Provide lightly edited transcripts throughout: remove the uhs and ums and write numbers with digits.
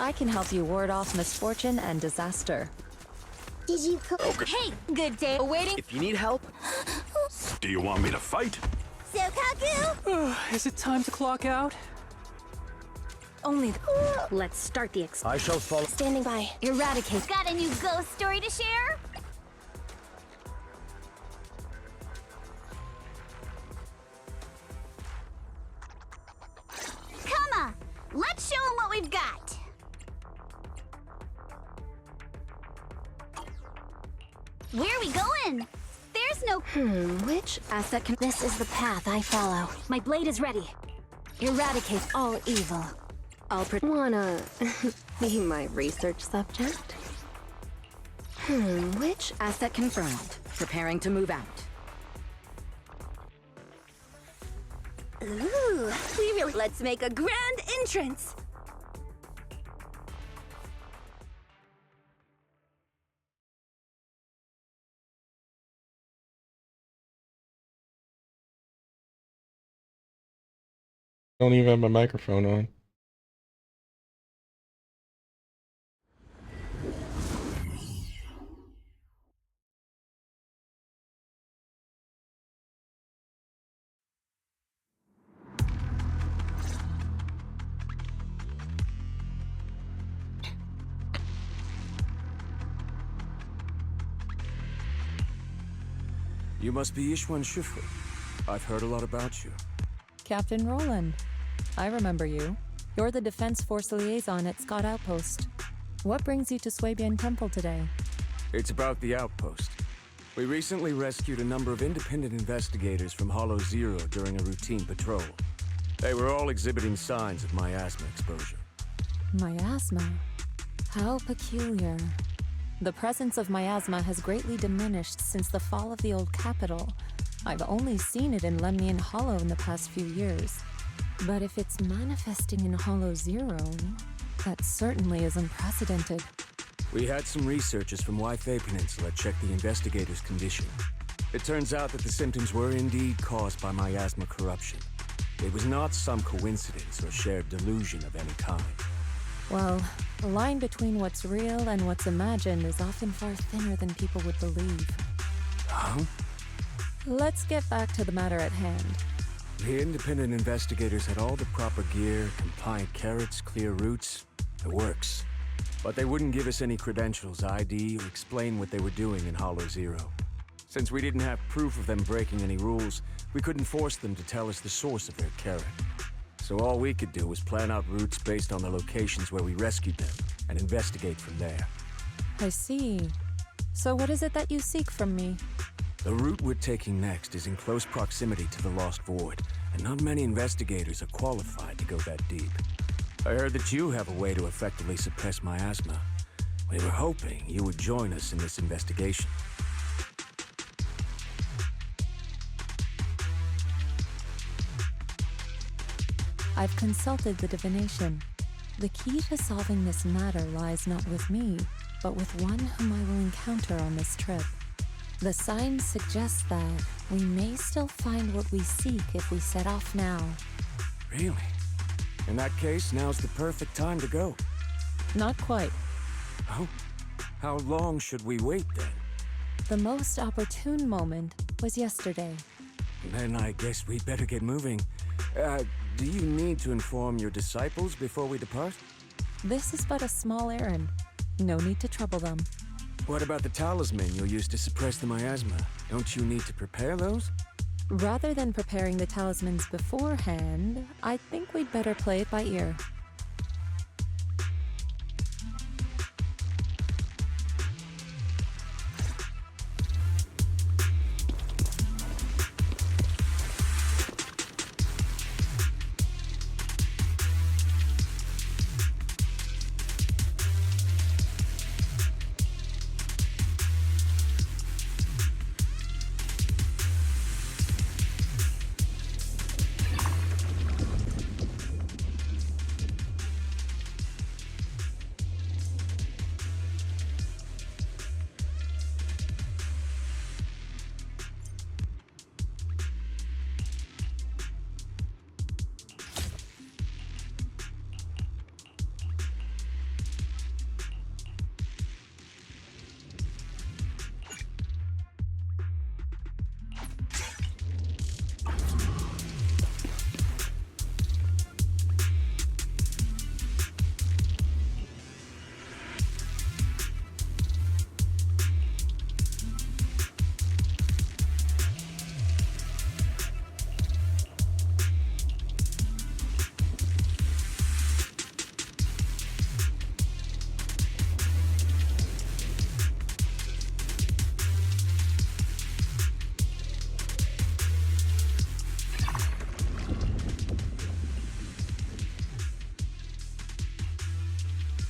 I can help you ward off misfortune and disaster. Did you cook? Okay. Hey, good day. Awaiting. If you need help, do you want me to fight? Sokaku! Is it time to clock out? Only. Let's start the I shall follow. Standing by. Eradicate. Got a new ghost story to share? Come on, let's show them what we've got. Where are we going? There's no. Which asset can. This is the path I follow. My blade is ready. Eradicate all evil. Wanna be my research subject? Which asset confirmed? Preparing to move out. Ooh, we really. Let's make a grand entrance. Don't even have my microphone on. You must be Ishwan Shifu. I've heard a lot about you. Captain Roland. I remember you. You're the Defense Force liaison at Scott Outpost. What brings you to Swabian Temple today? It's about the outpost. We recently rescued a number of independent investigators from Hollow Zero during a routine patrol. They were all exhibiting signs of miasma exposure. Miasma? How peculiar. The presence of miasma has greatly diminished since the fall of the old capital. I've only seen it in Lemnian Hollow in the past few years. But if it's manifesting in Hollow Zero, that certainly is unprecedented. We had some researchers from Waifei Peninsula check the investigators' condition. It turns out that the symptoms were indeed caused by miasma corruption. It was not some coincidence or shared delusion of any kind. Well, the line between what's real and what's imagined is often far thinner than people would believe. Huh? Let's get back to the matter at hand. The independent investigators had all the proper gear, compliant carrots, clear routes, the works. But they wouldn't give us any credentials, ID, or explain what they were doing in Hollow Zero. Since we didn't have proof of them breaking any rules, we couldn't force them to tell us the source of their carrot. So all we could do was plan out routes based on the locations where we rescued them, and investigate from there. I see. So what is it that you seek from me? The route we're taking next is in close proximity to the Lost Void, and not many investigators are qualified to go that deep. I heard that you have a way to effectively suppress miasma. We were hoping you would join us in this investigation. I've consulted the divination. The key to solving this matter lies not with me, but with one whom I will encounter on this trip. The signs suggest that we may still find what we seek if we set off now. Really? In that case, now's the perfect time to go. Not quite. Oh? How long should we wait then? The most opportune moment was yesterday. Then I guess we better get moving. Do you need to inform your disciples before we depart? This is but a small errand. No need to trouble them. What about the talisman you'll use to suppress the miasma? Don't you need to prepare those? Rather than preparing the talismans beforehand, I think we'd better play it by ear.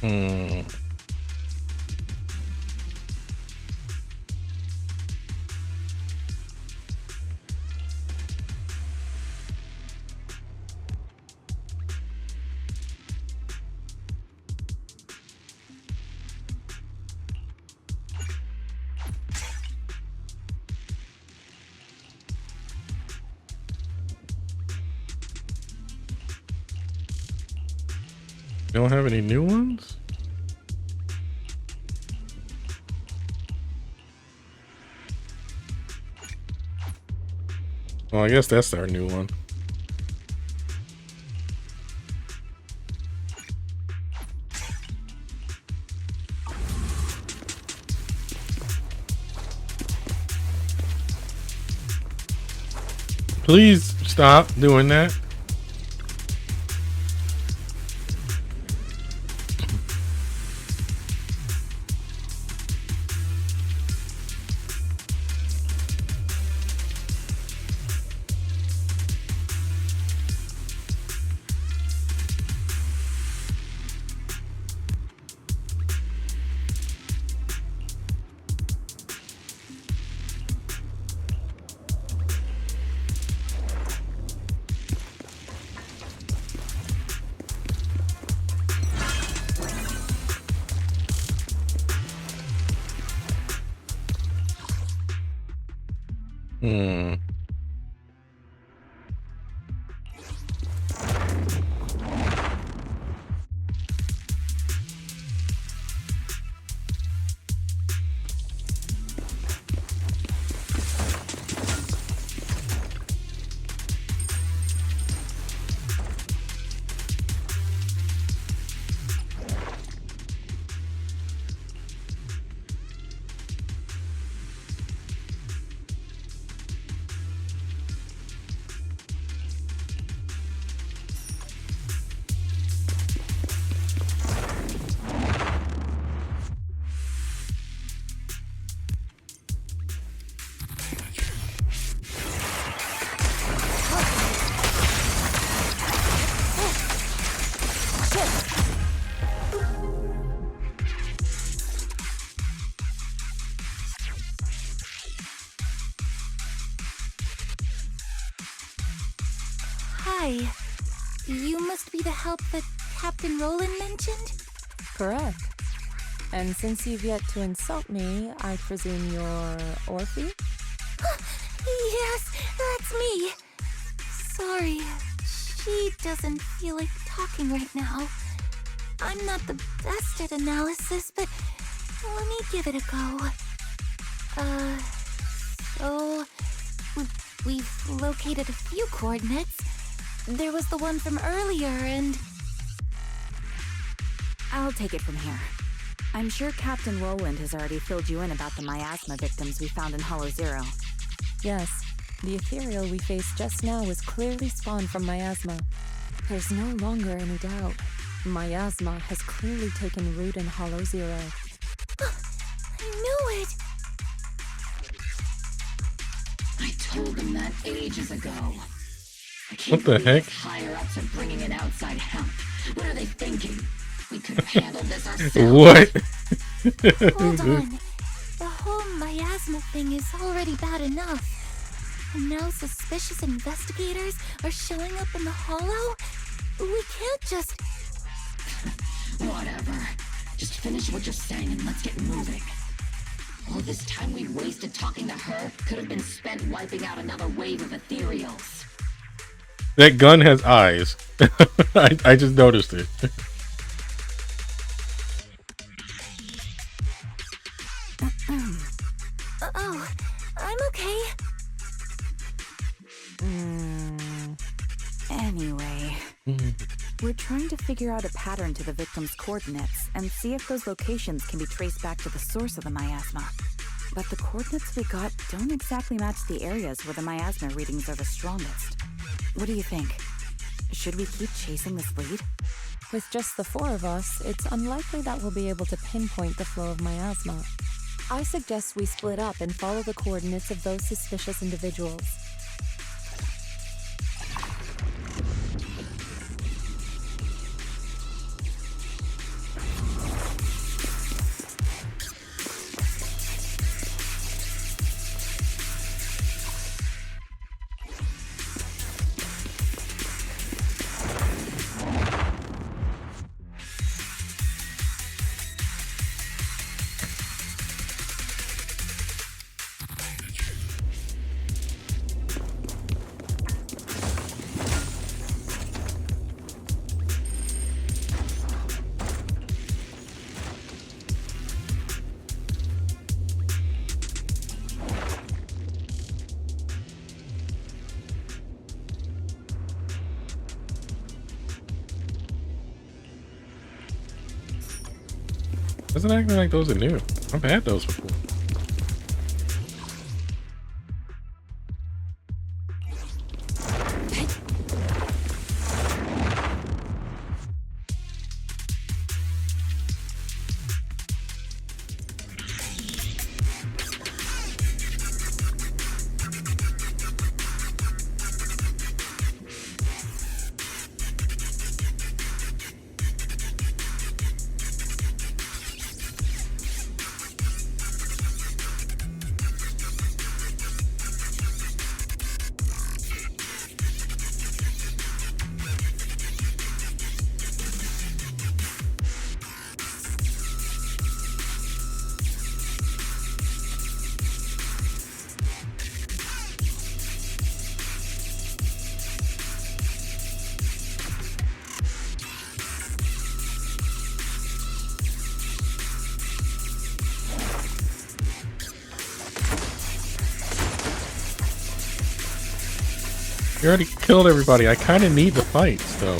Hmm. You don't have any new ones? Well, I guess that's our new one. Please stop doing that. Hmm. Hi. You must be the help that Captain Roland mentioned? Correct. And since you've yet to insult me, I presume you're Orphe? Yes, that's me. Sorry, she doesn't feel like talking right now. I'm not the best at analysis, but let me give it a go. So we've located a few coordinates. There was the one from earlier, and I'll take it from here. I'm sure Captain Roland has already filled you in about the miasma victims we found in Hollow Zero. Yes, the ethereal we faced just now was clearly spawned from miasma. There's no longer any doubt. Miasma has clearly taken root in Hollow Zero. I knew it! I told them that ages ago. I What can't the believe heck? these higher-ups are bringing in outside help. What are they thinking? We could have handled this ourselves. What? Hold on. The whole miasma thing is already bad enough. And now suspicious investigators are showing up in the hollow? We can't just... Whatever. Just finish what you're saying and let's get moving. All this time we wasted talking to her could have been spent wiping out another wave of ethereals. That gun has eyes. I just noticed it. Oh, I'm okay. Anyway, we're trying to figure out a pattern to the victim's coordinates and see if those locations can be traced back to the source of the miasma. But the coordinates we got don't exactly match the areas where the miasma readings are the strongest. What do you think? Should we keep chasing this lead? With just the four of us, it's unlikely that we'll be able to pinpoint the flow of miasma. I suggest we split up and follow the coordinates of those suspicious individuals. Doesn't act like those are new. I've had those before. You already killed everybody. I kind of need the fights, though.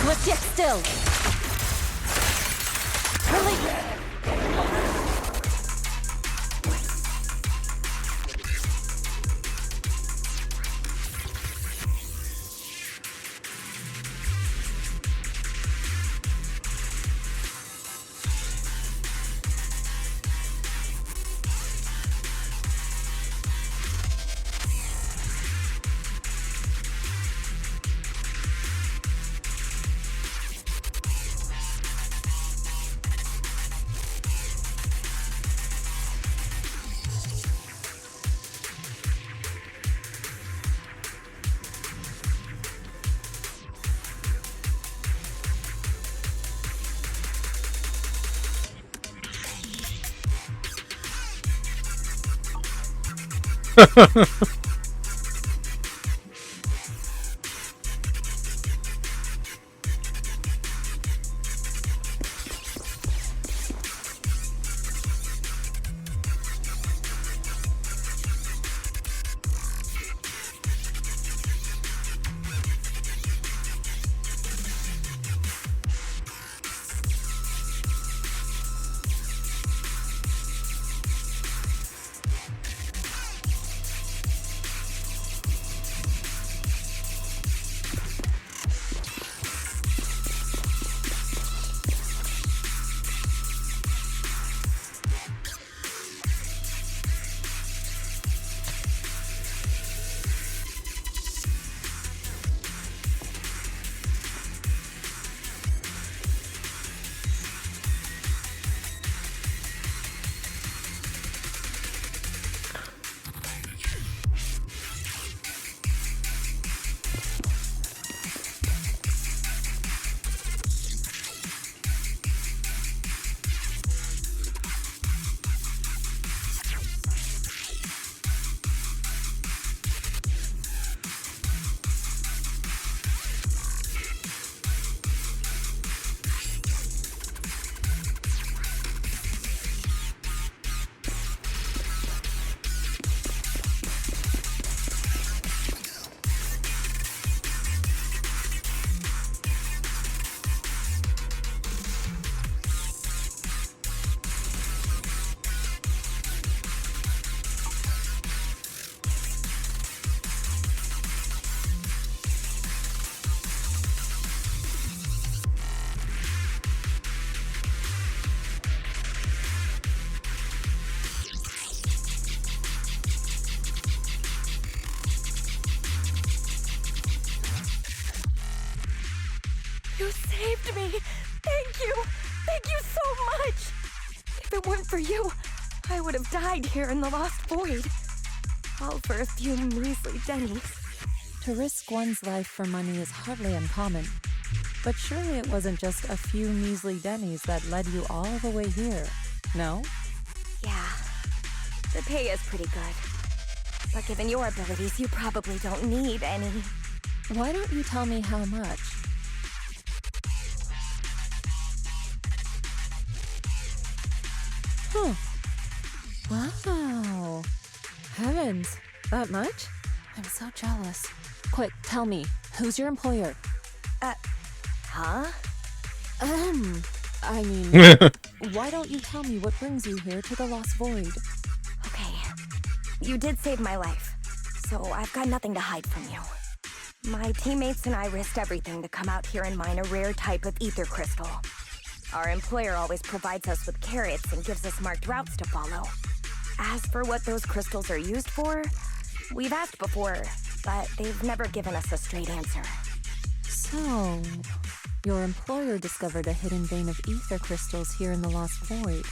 Let's get still. You saved me! Thank you! Thank you so much! If it weren't for you, I would have died here in the Lost Void. All for a few measly dennies. To risk one's life for money is hardly uncommon. But surely it wasn't just a few measly dennies that led you all the way here, no? Yeah, the pay is pretty good. But given your abilities, you probably don't need any. Why don't you tell me how much? Huh. Wow. Heavens, that much? I'm so jealous. Quick, tell me, who's your employer? Huh? I mean, why don't you tell me what brings you here to the Lost Void? Okay, you did save my life, so I've got nothing to hide from you. My teammates and I risked everything to come out here and mine a rare type of ether crystal. Our employer always provides us with carrots and gives us marked routes to follow. As for what those crystals are used for, we've asked before, but they've never given us a straight answer. So, your employer discovered a hidden vein of ether crystals here in the Lost Void.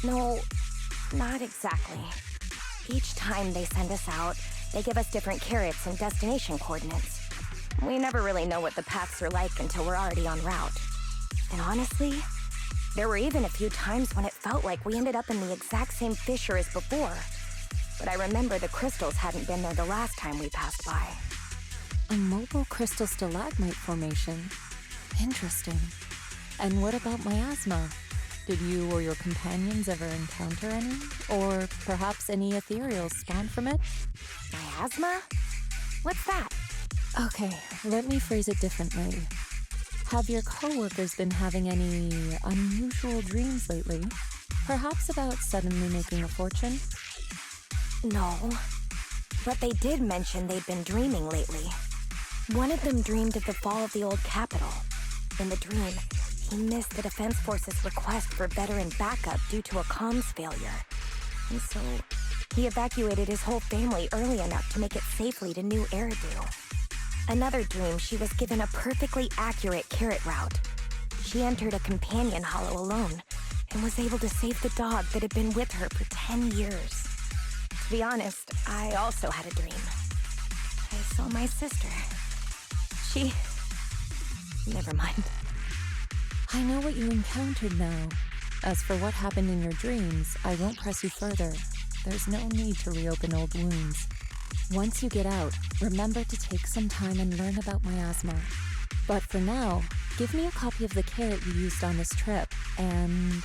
No, not exactly. Each time they send us out, they give us different carrots and destination coordinates. We never really know what the paths are like until we're already en route. And honestly, there were even a few times when it felt like we ended up in the exact same fissure as before. But I remember the crystals hadn't been there the last time we passed by. A mobile crystal stalagmite formation. Interesting. And what about miasma? Did you or your companions ever encounter any? Or perhaps any ethereals spawn from it? Miasma? What's that? Okay, let me phrase it differently. Have your coworkers been having any unusual dreams lately? Perhaps about suddenly making a fortune? No. But they did mention they'd been dreaming lately. One of them dreamed of the fall of the old capital. In the dream, he missed the Defense Force's request for veteran backup due to a comms failure. And so, he evacuated his whole family early enough to make it safely to New Eridu. Another dream, she was given a perfectly accurate carrot route. She entered a companion hollow alone, and was able to save the dog that had been with her for 10 years. To be honest, I also had a dream. I saw my sister. She... Never mind. I know what you encountered now. As for what happened in your dreams, I won't press you further. there's no need to reopen old wounds. Once you get out, remember to take some time and learn about miasma. But for now, give me a copy of the carrot you used on this trip, and...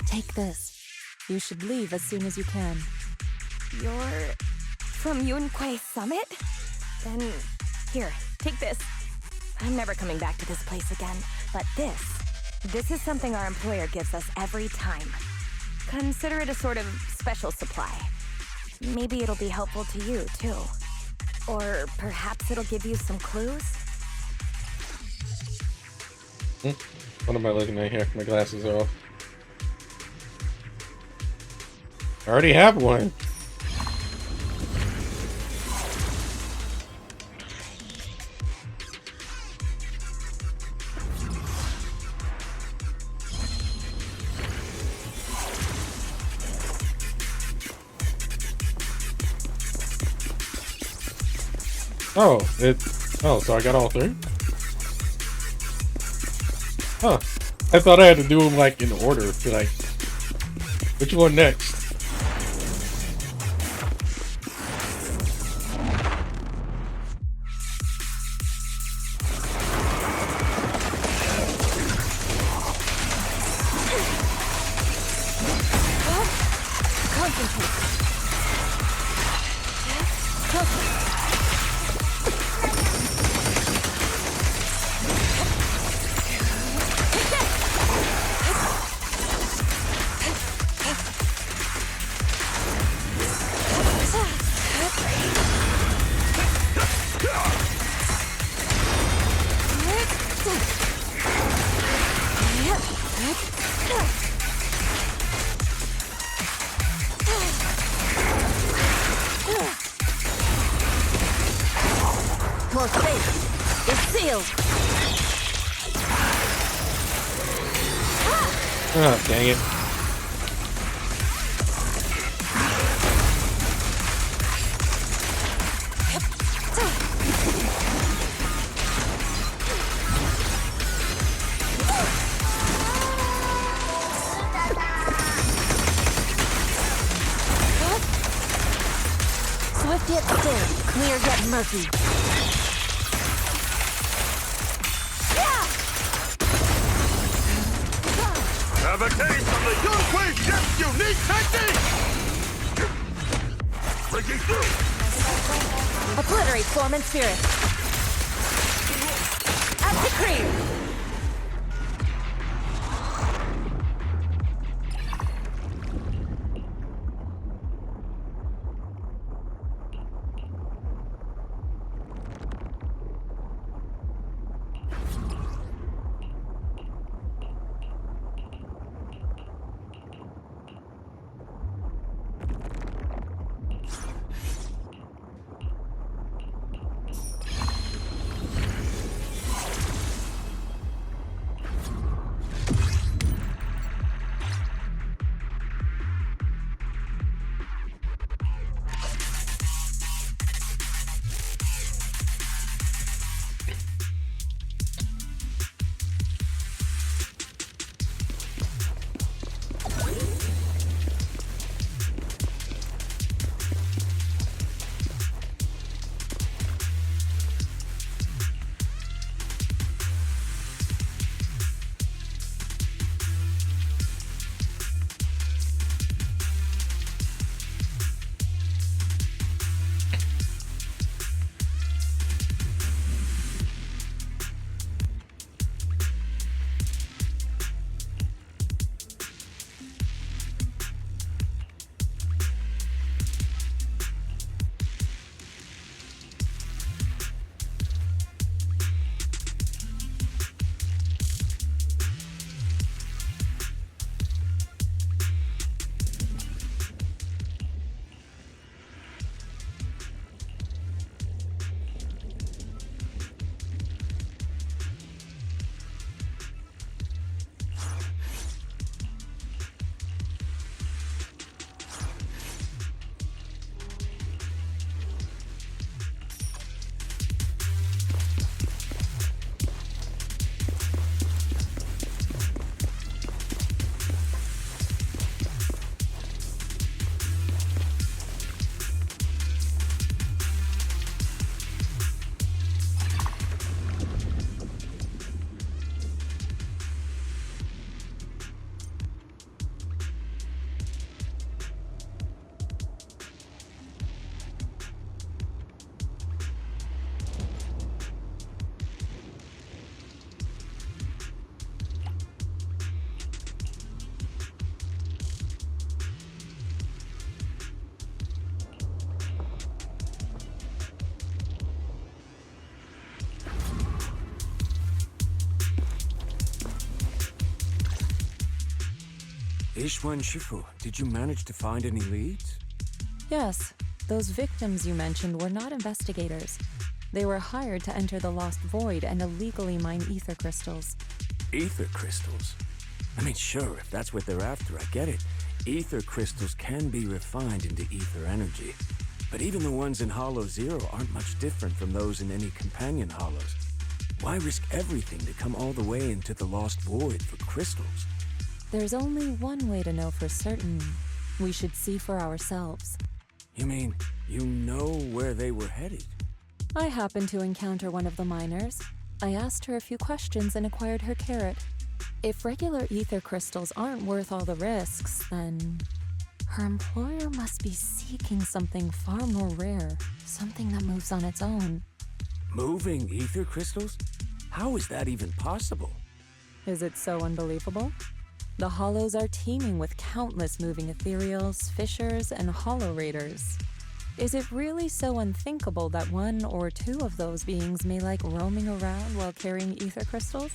take this. You should leave as soon as you can. You're from Yunquay Summit? Then here, take this. I'm never coming back to this place again, but this is something our employer gives us every time. Consider it a sort of special supply. Maybe it'll be helpful to you, too. Or perhaps it'll give you some clues? What am I looking at here? My glasses are off. I already have one. So I got all three? Huh. I thought I had to do them like in order. Like, which one next? Your fate is sealed. Oh, dang it. Swift yet still, clear yet murky. Have a taste of the Yunquay Jet's unique technique! Breaking through! Obliterate form and spirit. At the cream! Ishwan Shifu, did you manage to find any leads? Yes, those victims you mentioned were not investigators. They were hired to enter the Lost Void and illegally mine ether crystals. Ether crystals? I mean, sure, if that's what they're after, I get it. Ether crystals can be refined into ether energy. But even the ones in Hollow Zero aren't much different from those in any companion hollows. Why risk everything to come all the way into the Lost Void for crystals? There's only one way to know for certain. We should see for ourselves. You mean, you know where they were headed? I happened to encounter one of the miners. I asked her a few questions and acquired her carrot. If regular ether crystals aren't worth all the risks, then her employer must be seeking something far more rare, something that moves on its own. Moving ether crystals? How is that even possible? Is it so unbelievable? The hollows are teeming with countless moving ethereals, fissures, and hollow raiders. Is it really so unthinkable that one or two of those beings may like roaming around while carrying ether crystals?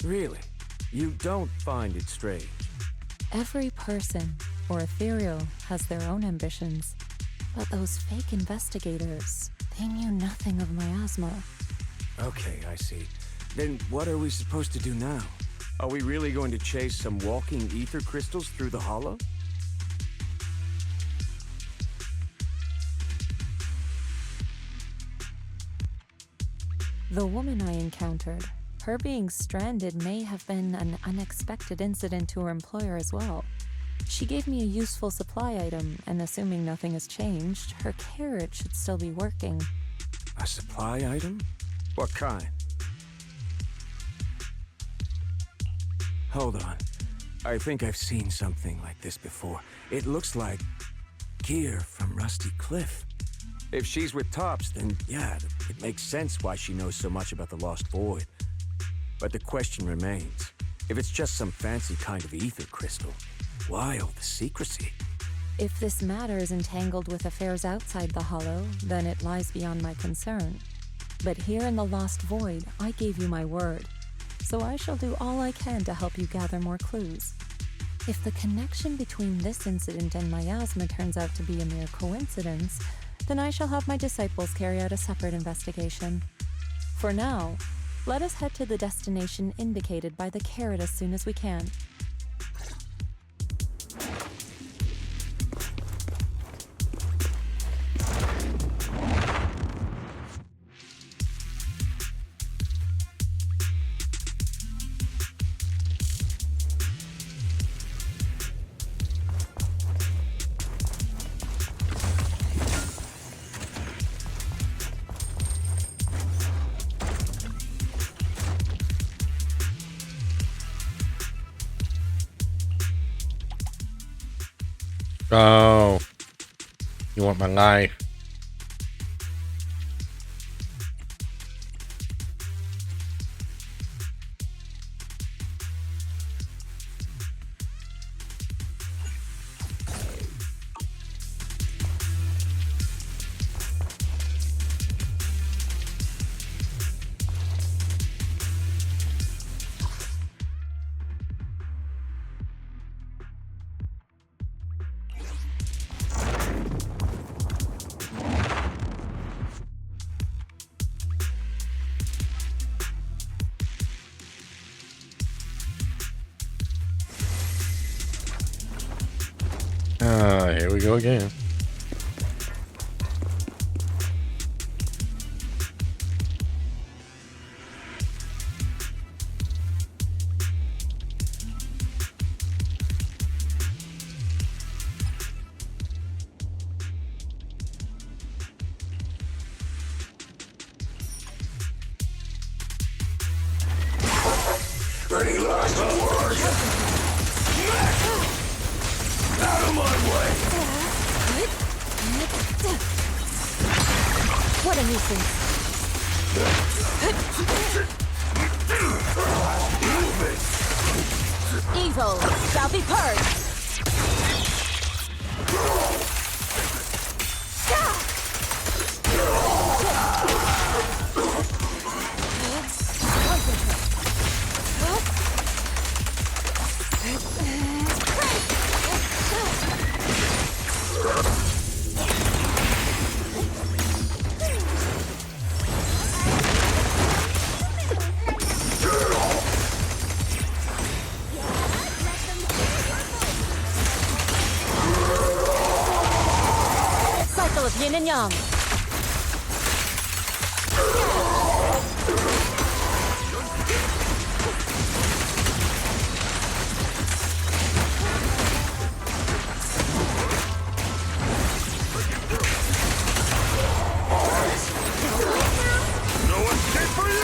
Really? You don't find it strange? Every person, or ethereal, has their own ambitions. But those fake investigators, they knew nothing of miasma. Okay, I see. Then what are we supposed to do now? Are we really going to chase some walking ether crystals through the hollow? The woman I encountered, her being stranded may have been an unexpected incident to her employer as well. She gave me a useful supply item, and assuming nothing has changed, her carrot should still be working. A supply item? What kind? Hold on. I think I've seen something like this before. It looks like gear from Rusty Cliff. If she's with Tops, then yeah, it makes sense why she knows so much about the Lost Void. But the question remains, if it's just some fancy kind of ether crystal, why all the secrecy? If this matter is entangled with affairs outside the Hollow, then it lies beyond my concern. But here in the Lost Void, I gave you my word. So I shall do all I can to help you gather more clues. If the connection between this incident and miasma turns out to be a mere coincidence, then I shall have my disciples carry out a separate investigation. For now, let us head to the destination indicated by the carrot as soon as we can. Oh, you want my life? Here we go again. Any last words? Out of my way! What a nuisance! Evil shall be purged! battle of yin and yang. No escape for you!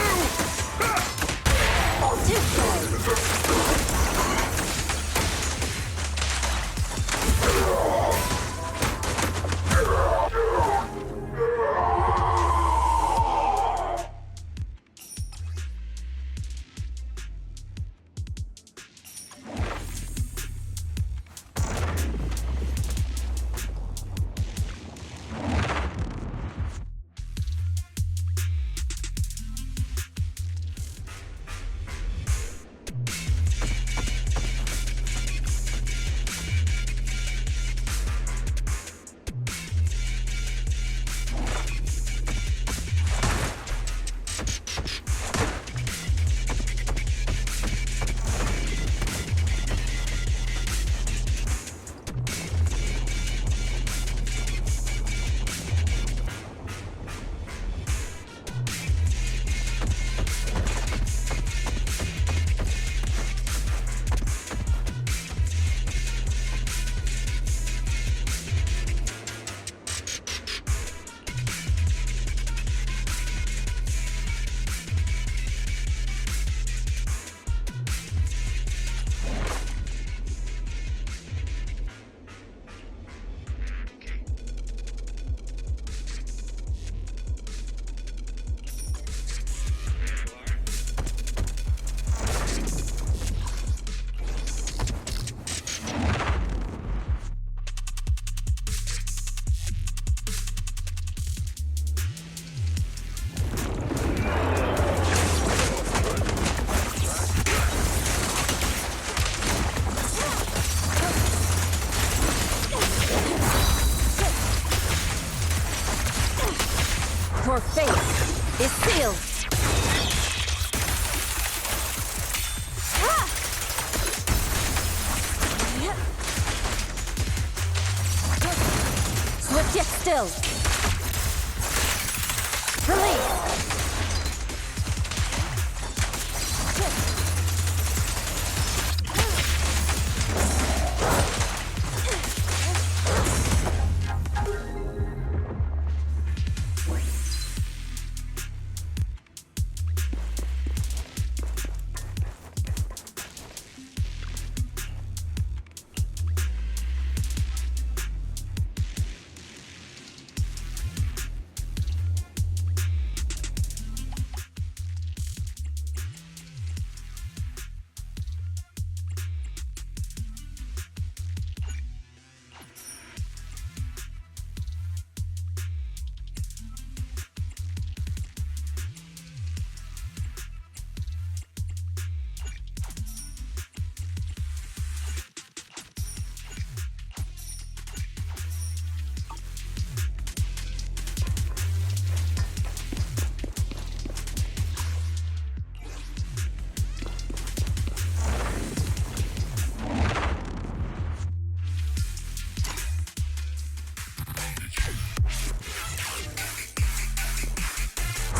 Your fate is sealed. Swift yet still. Release.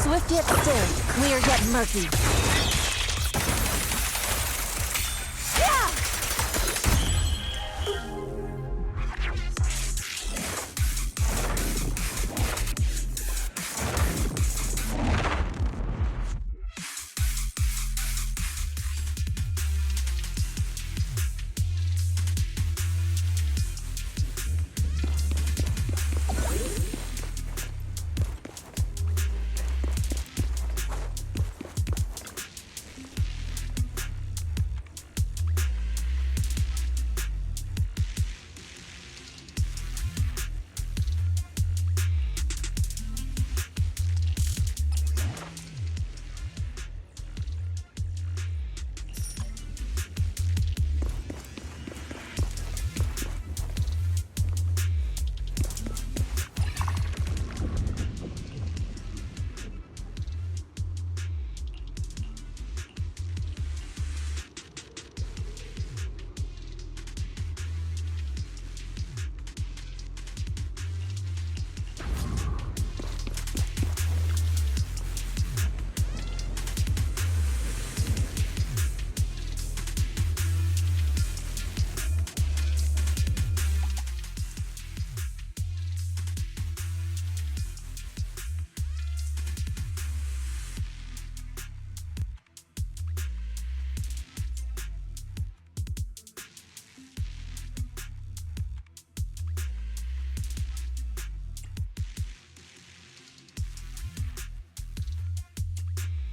Swift yet still, clear yet murky.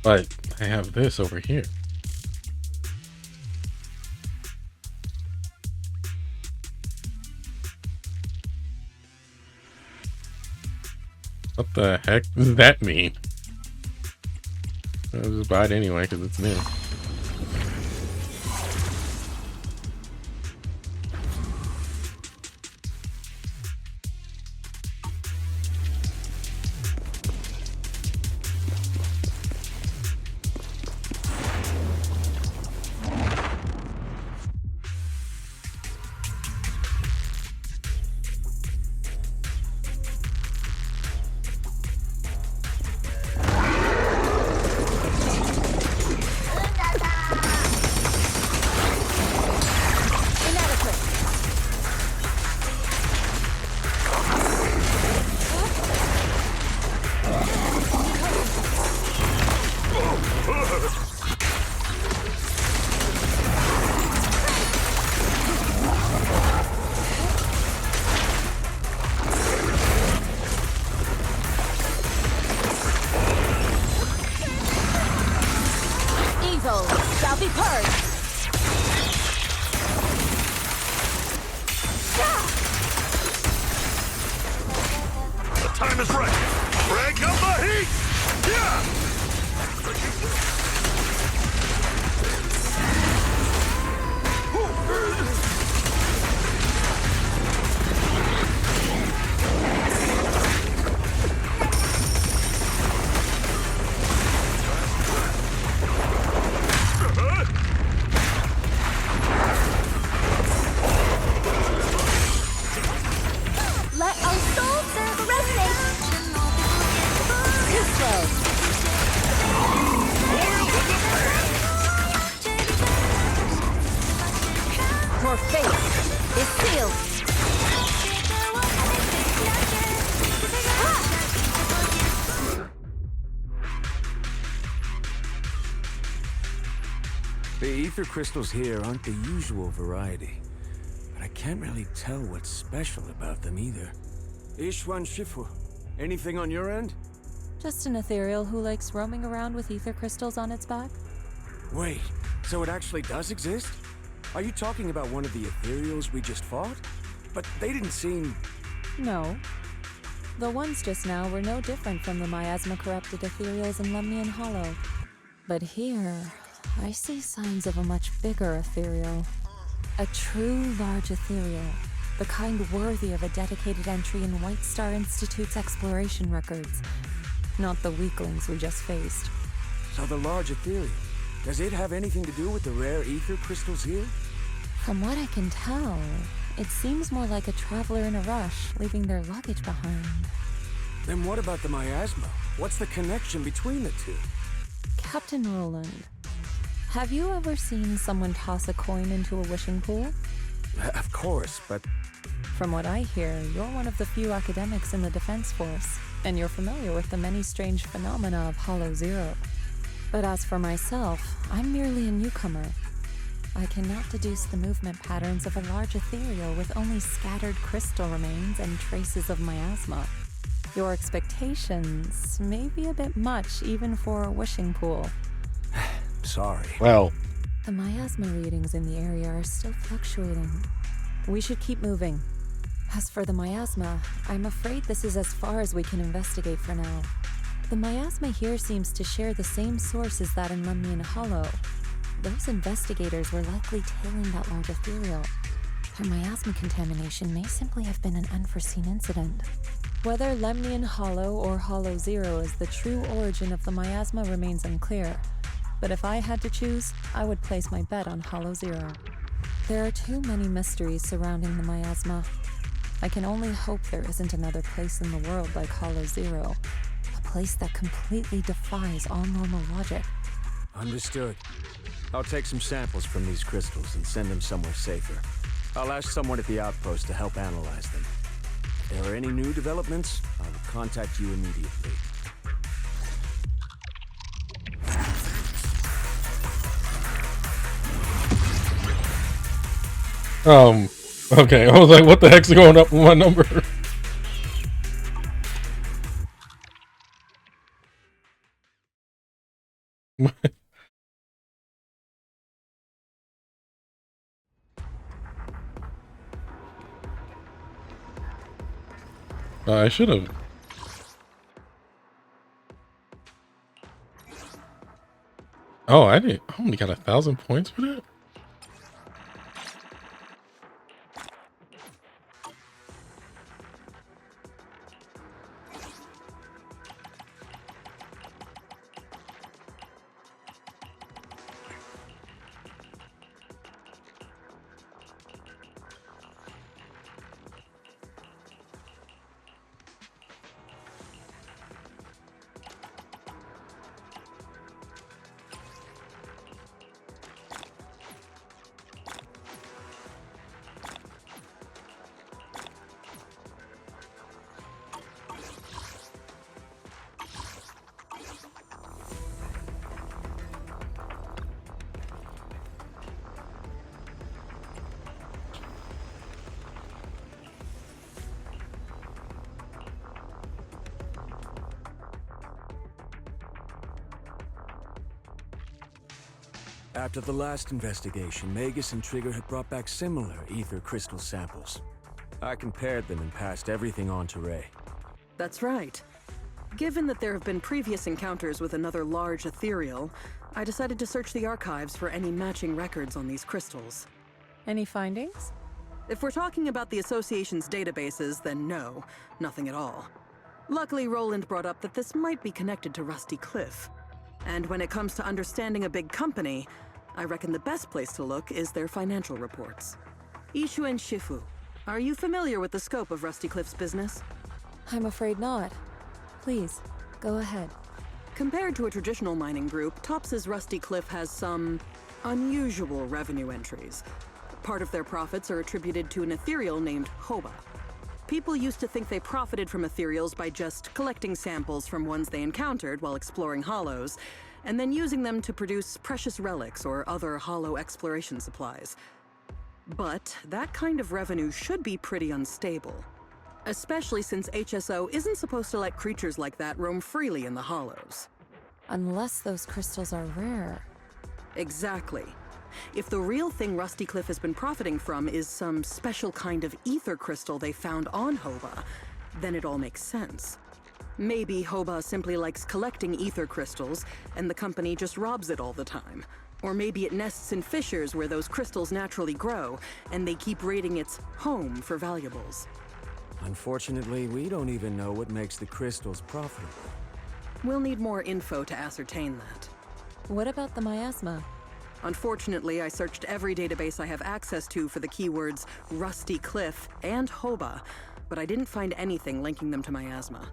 But I have this over here. What the heck does that mean? I'll just buy it anyway because it's new. Shall be purged. The time is right. Crank up the heat! Yeah! Let our souls resonate! Too slow. Your fate is sealed. The ether crystals here aren't the usual variety, but I can't really tell what's special about them either. Ishwan Shifu, anything on your end? Just an ethereal who likes roaming around with ether crystals on its back. Wait, so it actually does exist? Are you talking about one of the ethereals we just fought? But they didn't seem... No. The ones just now were no different from the miasma-corrupted ethereals in Lemnian Hollow. But here, I see signs of a much bigger ethereal. A true large ethereal. The kind worthy of a dedicated entry in White Star Institute's exploration records. Not the weaklings we just faced. So the large ethereal, does it have anything to do with the rare ether crystals here? From what I can tell, it seems more like a traveler in a rush, leaving their luggage behind. Then what about the miasma? What's the connection between the two? Captain Roland, have you ever seen someone toss a coin into a wishing pool? Of course, but... From what I hear, you're one of the few academics in the Defense Force, and you're familiar with the many strange phenomena of Hollow Zero. But as for myself, I'm merely a newcomer. I cannot deduce the movement patterns of a large ethereal with only scattered crystal remains and traces of miasma. Your expectations may be a bit much even for a wishing pool. Sorry. Well, The miasma readings in the area are still fluctuating. We should keep moving. As for the miasma, I'm afraid this is as far as we can investigate for now. The miasma here seems to share the same source as that in Lemnian Hollow. Those investigators were likely tailing that large ethereal. Their miasma contamination may simply have been an unforeseen incident. Whether Lemnian Hollow or Hollow Zero is the true origin of the miasma remains unclear. But if I had to choose, I would place my bet on Hollow Zero. There are too many mysteries surrounding the miasma. I can only hope there isn't another place in the world like Hollow Zero. A place that completely defies all normal logic. Understood. I'll take some samples from these crystals and send them somewhere safer. I'll ask someone at the outpost to help analyze them. If there are any new developments, I will contact you immediately. Okay, I was like, what the heck's going up with my number? I should have. Oh, I only got 1,000 points for that. After the last investigation, Magus and Trigger had brought back similar ether crystal samples. I compared them and passed everything on to Ray. That's right. Given that there have been previous encounters with another large ethereal, I decided to search the archives for any matching records on these crystals. Any findings? If we're talking about the Association's databases, then no, nothing at all. Luckily, Roland brought up that this might be connected to Rusty Cliff. And when it comes to understanding a big company, I reckon the best place to look is their financial reports. Ishu and Shifu, are you familiar with the scope of Rusty Cliff's business? I'm afraid not. Please, go ahead. Compared to a traditional mining group, Tops's Rusty Cliff has some unusual revenue entries. Part of their profits are attributed to an ethereal named Hoba. People used to think they profited from ethereals by just collecting samples from ones they encountered while exploring hollows, and then using them to produce precious relics or other hollow exploration supplies. But that kind of revenue should be pretty unstable, especially since HSO isn't supposed to let creatures like that roam freely in the hollows. Unless those crystals are rare. Exactly. If the real thing Rusty Cliff has been profiting from is some special kind of ether crystal they found on Hoba, then it all makes sense. Maybe Hoba simply likes collecting ether crystals, and the company just robs it all the time. Or maybe it nests in fissures where those crystals naturally grow, and they keep raiding its home for valuables. Unfortunately, we don't even know what makes the crystals profitable. We'll need more info to ascertain that. What about the miasma? Unfortunately, I searched every database I have access to for the keywords Rusty Cliff and Hoba, but I didn't find anything linking them to miasma.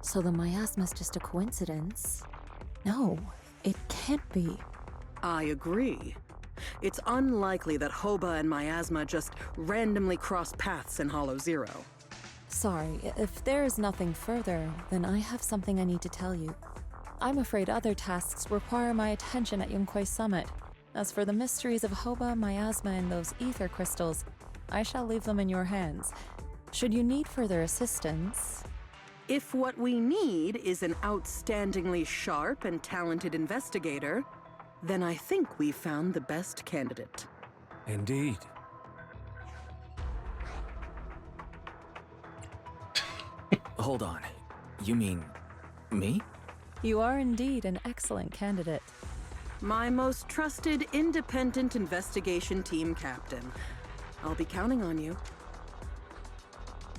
So the miasma's just a coincidence? No, it can't be. I agree. It's unlikely that Hoba and miasma just randomly cross paths in Hollow Zero. Sorry, if there is nothing further, then I have something I need to tell you. I'm afraid other tasks require my attention at Yunquei Summit. As for the mysteries of Hoba, miasma, and those ether crystals, I shall leave them in your hands. Should you need further assistance... If what we need is an outstandingly sharp and talented investigator, then I think we've found the best candidate. Indeed. Hold on. You mean me? You are indeed an excellent candidate. My most trusted independent investigation team captain. I'll be counting on you.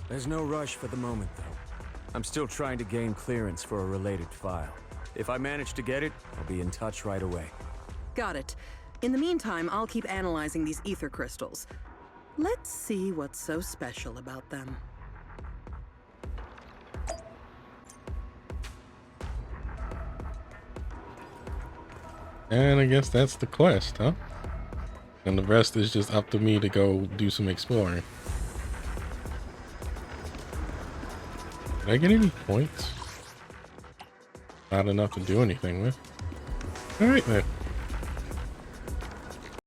There's no rush for the moment, though. I'm still trying to gain clearance for a related file. If I manage to get it, I'll be in touch right away. Got it. In the meantime, I'll keep analyzing these ether crystals. Let's see what's so special about them. And I guess that's the quest, huh? And the rest is just up to me to go do some exploring. Did I get any points? Not enough to do anything with. Alright then.